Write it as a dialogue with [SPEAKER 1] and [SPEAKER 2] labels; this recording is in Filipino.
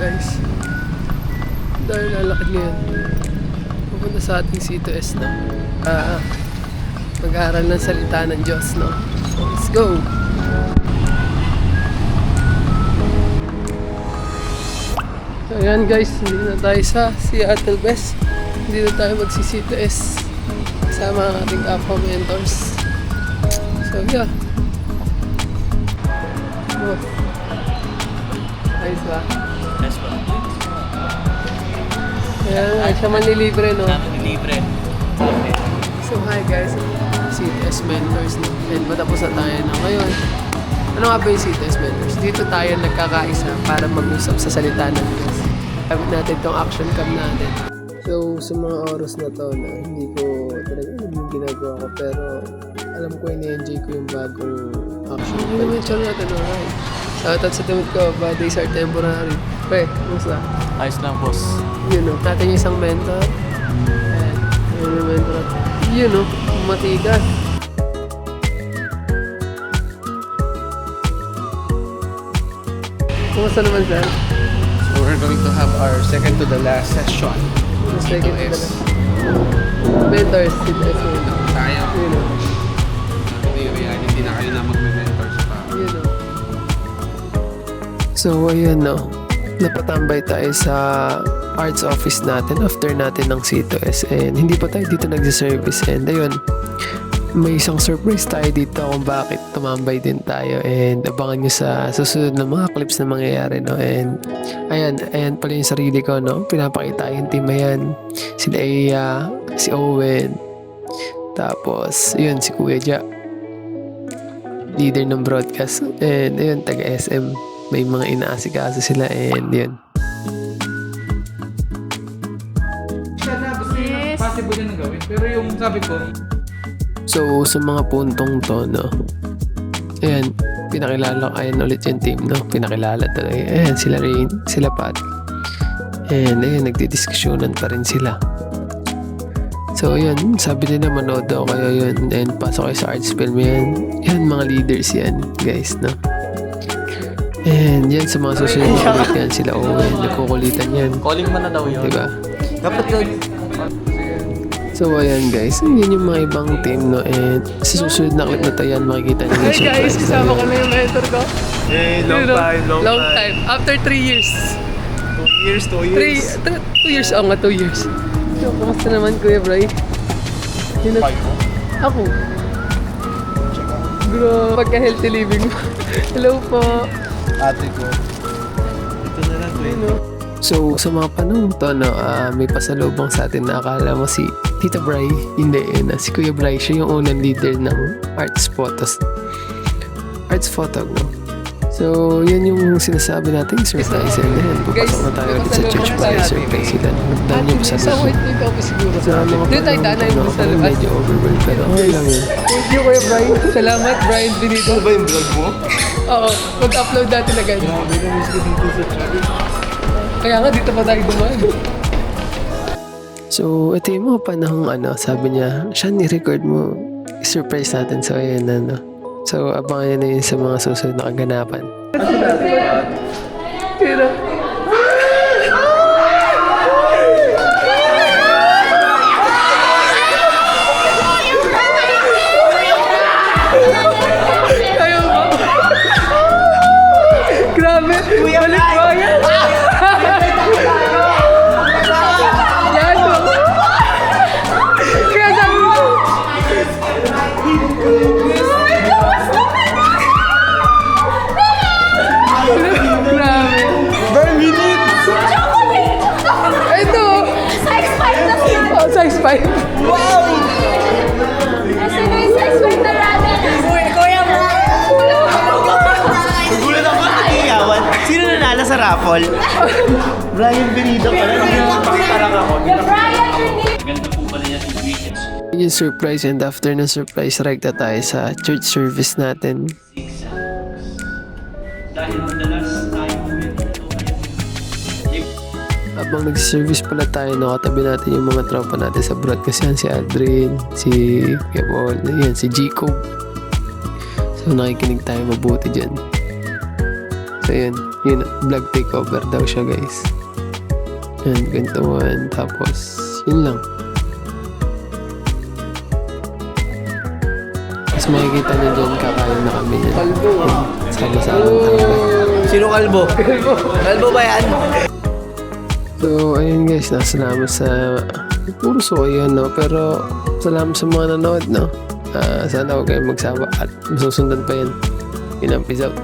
[SPEAKER 1] guys. Dahil lalakad ngayon. Pupunta sa ating C2S, no? Mag-aaral ng salita ng Diyos, no? So, let's go! So, ayan guys, hindi na tayo sa Seattle Best. Hindi na tayo magsi-C2S kasama ang ating APA mentors. So, yeah. Oh. Ayos ba?
[SPEAKER 2] Yes ba?
[SPEAKER 1] Ayan, siya manlilibre, no?
[SPEAKER 2] Manlilibre.
[SPEAKER 1] So, hi guys. C2S mentors, no? And matapos na tayo na ngayon. Ano nga ba yung C2S mentors? Dito tayo nagkakaisa para mag-usap sa salita ng Diyos. Gamit natin itong action cam natin. So, sa mga oras na to, na hindi ko talaga yung ginagawa ko, pero alam ko in-enjoy ko yung bagong action. Yung mention natin, alright. Shoutout sa damit ko, bad days are temporary. Pre, kumusta?
[SPEAKER 2] Ayos lang, boss.
[SPEAKER 1] Yun o, natin yung isang mentor. And, yung mentor. Yun o, matigas. Kumusta naman, sir?
[SPEAKER 3] So we're going to have our second to the last session.
[SPEAKER 1] Second to the last. Mentors, C2S mentors.
[SPEAKER 3] Tayo.
[SPEAKER 1] Yun o.
[SPEAKER 3] Hindi na kayo na magme-mentors pa.
[SPEAKER 1] Yun o. So, ayun no. Napatambay tayo sa arts office natin after natin ng C2S. And hindi pa tayo dito nagsiservice. And ayun, may isang surprise tayo dito kung bakit tumambay din tayo. And abangan nyo sa susunod na mga clips na mangyayari, no. And ayan pala yung sarili ko, no. Pinapakita yung team, ayan. Sila Aya, si Owen. Tapos, yun, si Kuya Ja, leader ng broadcast. And ayun, taga SM. May mga inaasikaso sila, and yun.
[SPEAKER 3] Siya na, gusto yun, possible yun ang gawin. Pero yung sabi ko,
[SPEAKER 1] So, sa mga puntong to, no, ayan, pinakilala ko, ayan ulit yung team, no, pinakilala talaga, ayan, sila Rain, sila Pat, and ayan, nagdidiskusyonan pa rin sila. So, ayan, sabi nila manood daw kayo yun, and pasok kayo sa arts film, yan mga leaders yan, guys, no. And yan, sa mga susunod na ulit yan, sila Owen, nagkukulitan yan,
[SPEAKER 2] Calling mo na daw yun.
[SPEAKER 1] diba?
[SPEAKER 2] Dapat yun.
[SPEAKER 1] So ayan guys, yun yung mga ibang team, no, and sa susunod na clip na tayo yan, makikita nyo yung surprise. Hi guys, kasama ko na yung mentor ko.
[SPEAKER 4] Hey, long time.
[SPEAKER 1] After 3 years.
[SPEAKER 4] 2 years, 2 years.
[SPEAKER 1] 2 years, oo nga, 2 years. So, kamusta naman Kuya Bray? Ako. Bro, pagka-healthy living mo. Hello po.
[SPEAKER 4] Ate ko. Ito na lang,
[SPEAKER 1] Ano? So, sa mga panahon to, no, may pasalubong sa atin na akala mo si Tita Bray. Hindi, si Kuya Bray. Siya yung unang leader ng arts photos. Arts photo, no? So, yan yung sinasabi natin, surprise. And then, pupasok na tayo ulit sa church para surprise sila. Nagdaan niyo pa sa loob. siguro Sa mga Dito tayo danay mo sa labas. medyo overwhelmed, pero okay lang yun. Thank you, Kuya Brian. Salamat, Brian Benito.
[SPEAKER 4] Ano ba yung vlog mo?
[SPEAKER 1] Oo, mag-upload natin agad.
[SPEAKER 4] Grabe na miss ko dito sa church.
[SPEAKER 1] Kaya nga, dito pa tayo dumaan. So, ito yung mga panahong sabi niya, siya ni-record mo, i-surprise natin. So, ayan So, abangan nyo na yun sa mga susunod na kaganapan. Kira. Ayaw mo? Grabe! Balik mo yan! Yan o! Kaya sabi mo! Grabe!
[SPEAKER 4] Burn minute!
[SPEAKER 1] Ito!
[SPEAKER 5] Size 5 na sila.
[SPEAKER 1] Oh, size 5.
[SPEAKER 4] Wow!
[SPEAKER 5] Kasi may size 5 na ramen. Kuya
[SPEAKER 4] Nagulat ako sa iyawan. Sino nanalo sa raffle? Brian Benito pala. Nakita lang ako.
[SPEAKER 5] Brian, your name.
[SPEAKER 2] Ganda po pala yan yung weekends.
[SPEAKER 1] Yung surprise, and after ng surprise, rekta tayo sa church service natin.
[SPEAKER 2] Dahil madalas tayo
[SPEAKER 1] Habang nag-service pala tayo, nakatabi natin yung mga tropa natin sa broadcast yan. Si Aldrin, si Kebol, yan, si Jacob. So nakikinig tayo mabuti dyan. So yun. Yun, vlog takeover daw siya guys. Yan, kwentuhan. Tapos, yun lang. Tapos makikita niyo dyan, kakain na kami niya. Kalbo. Sama-sama tambay.
[SPEAKER 4] Sino kalbo? Kalbo ba yan?
[SPEAKER 1] So, ayun guys, salamat sa puro suko yun, no? Pero, salamat sa mga nanood, no? Sana huwag kayong magsawa at masusundan pa yan. Yun ang peace out.